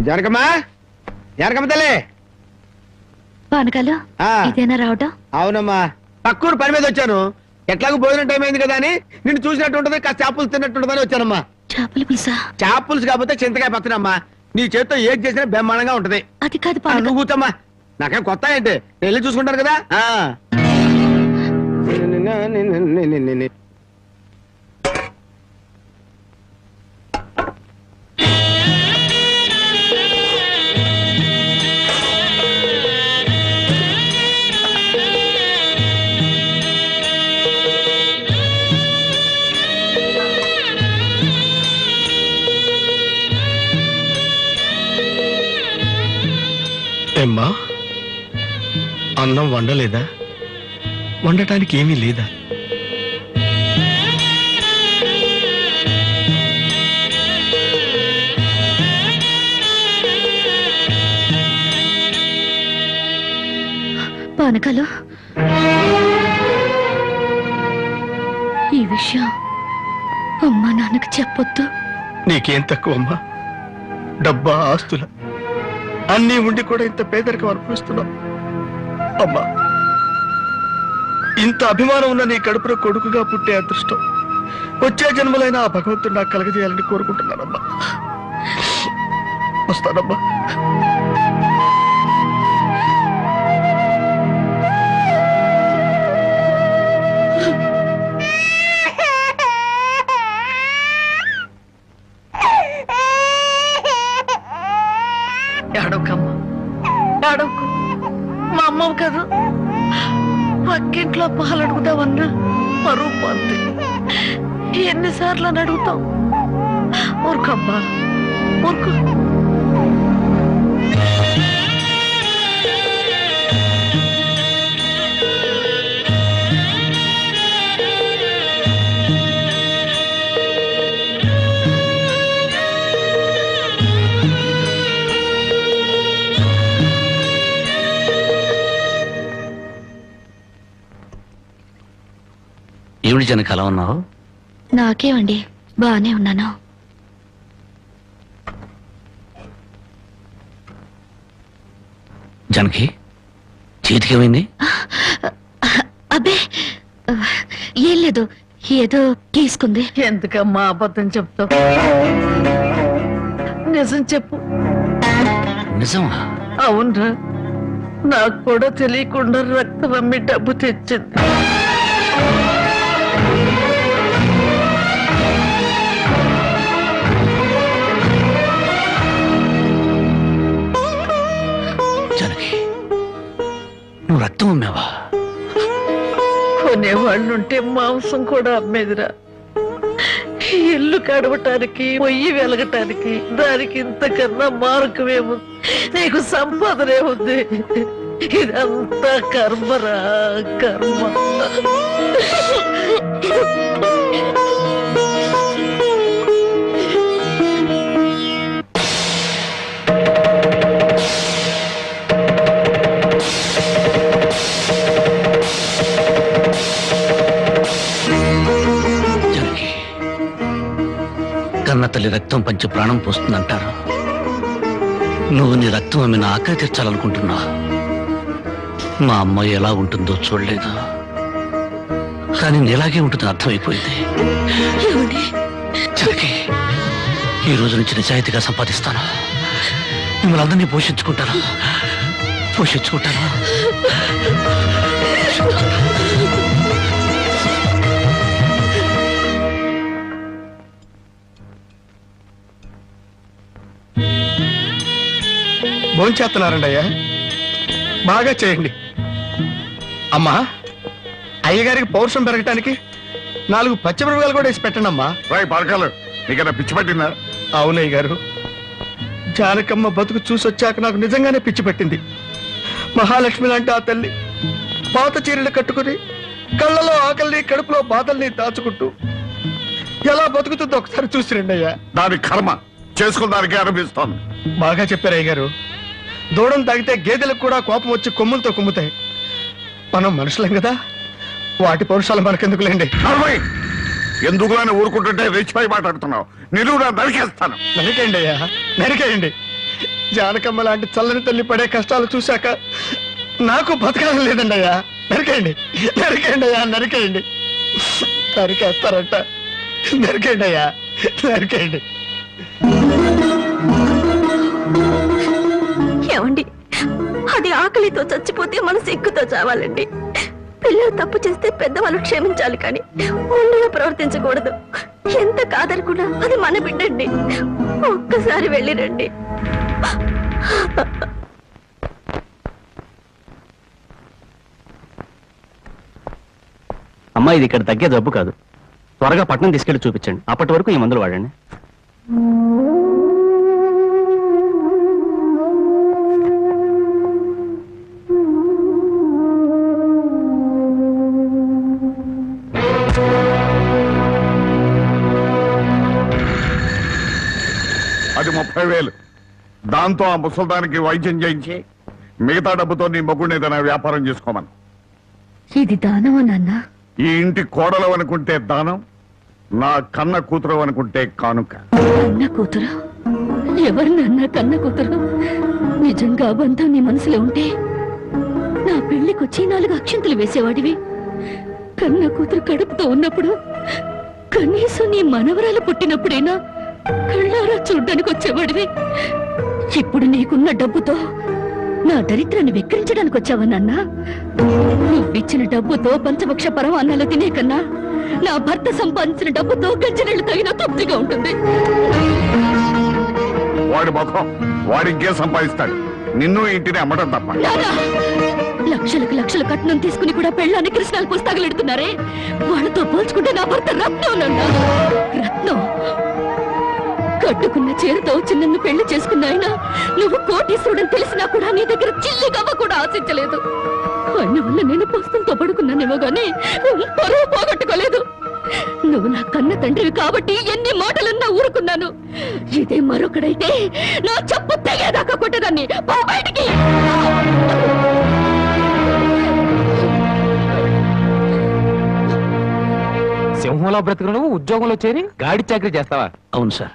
జానకమ్మా, జానకమ్మ తల్లి. పానకాలు ఇదేనా రావటం? అవునమ్మా, పక్కూరు పని మీద వచ్చాను. ఎట్లాగో భోజనం టైం అయింది కదా అని నిన్ను చూసినట్టు ఉంటది, కాస్త చేపలు తిన్నట్టుంటదని వచ్చానమ్మా. చేపల పులుసా? చేపలుసు కాకపోతే చింతకాయ పచ్చనమ్మా. నీ చేత్తో ఏది చేసినా బ్రహ్మాండంగా ఉంటది. అది కాదు, నువ్వు కూర్చోమ్మా. నాకేం కొత్త ఏంటి, వెళ్ళి చూసుకుంటాను కదా. ఏమ్మా, అన్నం వండలేదా? వండటానికి ఏమీ లేదా? పానకాలు, ఈ విషయం అమ్మా నాన్నకు చెప్పొద్దు. నీకేం తక్కువమ్మా? డబ్బా, ఆస్తుల అన్నీ ఉండి కూడా ఇంత పేదరికం అనుభవిస్తున్నావు. అమ్మా, ఇంత అభిమానం ఉన్న నీ కడుపులో కొడుకుగా పుట్టే అదృష్టం వచ్చే జన్మలైన ఆ భగవంతుడు నాకు కలగజేయాలని కోరుకుంటున్నానమ్మా. వస్తానమ్మా. ఏడవకమ్మా, ఏడవకు. మా అమ్మవు కదా, పక్కింట్లో పాలు అడుగుదామన్నా పరువు పోద్ది. ఎన్నిసార్లు అని అడుగుతాం? ఊరుకమ్మా, ఊరుకు. ఏమిటి జనక అలా ఉన్నావు? నాకేమండి, బానే ఉన్నాను. జనకి చేతికేమైంది? అబ్బే ఏం లేదు, ఏదో తీసుకుంది. ఎందుకమ్మా అబద్ధం చెప్తావు? నిజం చెప్పు. నిజమా? అవునరా, నాకు కూడా తెలియకుండా రక్తం అమ్మి డబ్బు తెచ్చింది. జనకి, నువ్వు రక్తం అమ్మావా? కొనేవాళ్ళుంటే మాంసం కూడా అమ్మేదిరా. ఇల్లు కడవటానికి, పొయ్యి వెలగటానికి దానికి ఇంతకన్నా మార్గమేము? నీకు సంపాదనే ఉంది. ఇదంతా కర్మరా, కర్మ. కన్న తల్లి రక్తం పంచి ప్రాణం పోస్తుందంటారు. నువ్వు నీ రక్తం ఆమె నా ఆకలి తీర్చాలనుకుంటున్నా. మా అమ్మ ఎలా ఉంటుందో చూడలేదు, కానీ నీలాగే ఉంటుందని అర్థమైపోయింది. జనకి, ఈ రోజు నుంచి నిజాయితీగా సంపాదిస్తాను. మిమ్మల్ని అందరినీ పోషించుకుంటాను. భోంచేస్తున్నారండి అయ్యా, బాగా చేయండి. అమ్మా, అయ్యగారికి పౌరుషం పెరగటానికి 4 పచ్చిమిరపకాయలు కూడా వేసి పెట్టండి అమ్మా. నీకన్నా పిచ్చి పట్టిందా? అవునయ్య గారు, జానకమ్మ బతుకు చూసొచ్చాక నాకు నిజంగానే పిచ్చి పట్టింది. మహాలక్ష్మి లాంటి ఆ తల్లి పాత చీరలు కట్టుకుని కళ్ళలో ఆకలిని, కడుపులో బాధల్ని దాచుకుంటూ ఎలా బతుకుతుందో ఒకసారి చూసి రండి అయ్యా. దాని కర్మ చేసుకున్నానికి అనిపిస్తోంది. బాగా చెప్పారు అయ్య గారు. దూడం తాగితే గేదెలకు కూడా కోపం వచ్చి కొమ్ములతో కుమ్ముతాయి. మనం మనుషులం కదా, వాటి పౌరుషాలు మనకెందుకులేండి. ఎందుకులని ఊరుకుంటుంటే రెచ్చిపోయి మాట్లాడుతున్నావు. నిలువునా నరికేస్తాను. నరికేయండి అయ్యా, నరికేయండి. జానకమ్మ లాంటి చల్లని తల్లి పడే కష్టాలు చూశాక నాకు బతకాలం లేదండి అయ్యా. నరికేయండి నరికేయండి అయ్యా, నరికేయండి. నరికేస్తారట, నరికేయండి అయ్యా, నరికేయండి. ఏమండి, అది ఆకలితో చచ్చిపోతే మన సిగ్గుతో చావాలండి. పిల్లలు తప్పు చేస్తే పెద్దవాళ్ళు క్షమించాలి, కానీ ఒళ్ళుగా ప్రవర్తించకూడదు. ఎంత కాదనుకున్నా అది మన బిడ్డండి. ఒక్కసారి వెళ్ళిరండి. అమ్మా, ఇది ఇక్కడ తగ్గే జబ్బు కాదు. త్వరగా పట్నం తీసుకెళ్లి చూపించండి. అప్పటి వరకు ఈ మందులు వాడండి. అది 30,000. దాంతో ఆ ముసల్దానికి వైద్యం చేయించి మిగతా డబ్బుతో నీ మొగ్గుని ఏదైనా వ్యాపారం చేసుకోమను. ఇది దానమా నాన్న? ఈ ఇంటి కోడలు అనుకుంటే దానం, నా కన్న కూతురు అనుకుంటే కానుక. కన్న కూతురు? ఎవరు నాన్న కన్న కూతురు? నిజంగా బంధం నీ మనసులో ఉంటే నా పెళ్లికొచ్చి 4 అక్షంతలు వేసేవాడివి. కన్న కూతురు కడుపుతో ఉన్నప్పుడు, కనీసం నీ మనవరాలు పుట్టినప్పుడైనా కళ్ళారా చూడ్డానికి వచ్చేవాడివి. ఇప్పుడు నీకున్న డబ్బుతో నా దరిద్రాన్ని వెక్కిరించడానికి వచ్చావా నాన్న? నువ్విచ్చిన డబ్బుతో పంచభక్ష పరమాన్నాలు తినే కన్నా నా భర్త సంపాదించిన డబ్బుతో గంజినీళ్లు తాగినా తృప్తిగా ఉంటుంది. వాడి ముఖం వాడింకే సంపాదిస్తాడు, నిన్ను ఇంటిని అమ్మడం తప్ప. నాన్నా, లక్షలకు లక్షలు కట్నం తీసుకుని కూడా పెళ్ళాన్ని కృష్ణాలు పుస్తకాలెడుతున్నారే, వాళ్ళతో పోల్చుకుంటే నా భర్త రత్నం నాన్న, రత్నం. కట్టుకున్న చీరతో వచ్చి నన్ను పెళ్లి చేసుకున్న ఆయన నువ్వు కోటీశ్వరుడని తెలిసినా కూడా నీ దగ్గర చిల్లిగవ్వ కూడా ఆశించలేదు. ఆయన వల్ల నేను పుస్తకంతో పడుకున్నానేమో గానీ పరువు పోగొట్టుకోలేదు. నువ్వు నా కన్న తండ్రివి కాబట్టి ఎన్ని మాటలన్నా ఊరుకున్నాను. ఇదే మరొకడైతే నా చెప్పు తెగేదాకా కొట్టేదాన్ని. పో బయటికి. సింహంలో బ్రతుకు నువ్వు ఉద్యోగంలో చేరి గాడి చాకరీ చేస్తావా? అవును సార్,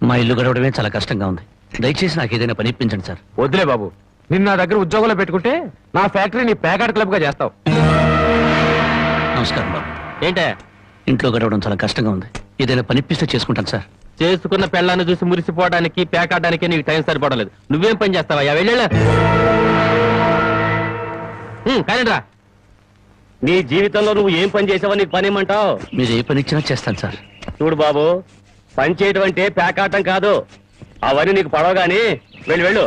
మా ఇల్లు గడవడమే చాలా కష్టంగా ఉంది. దయచేసి నాకు ఏదైనా పని ఇప్పించండి సార్. వద్దులే బాబు, నిన్న నా దగ్గర ఉద్యోగంలో పెట్టుకుంటే నా ఫ్యాక్టరీని ప్యాకాట్ క్లబ్ గా చేస్తావు. నమస్కారం బాబు. ఏంటే ఇంట్లో గడవడం చాలా కష్టంగా ఉంది, ఏదైనా పని ఇప్పిస్తే చేసుకుంటాను సార్. చేసుకున్న పెళ్ళాన్ని చూసి మురిసిపోవడానికి ప్యాకాడడానికి నీకు టైం సరిపోవడం. నువ్వేం పని చేస్తావా? వెళ్ళా కానీ రా, నీ జీవితంలో నువ్వు ఏం పని చేసావో నీకు పని ఏమంటావు? మీరు ఏ పని ఇచ్చినా చేస్తాను సార్. చూడు బాబు, పని చేయడం అంటే ప్యాకాటం కాదు. అవన్నీ నీకు పడవగాని వెళ్ళు.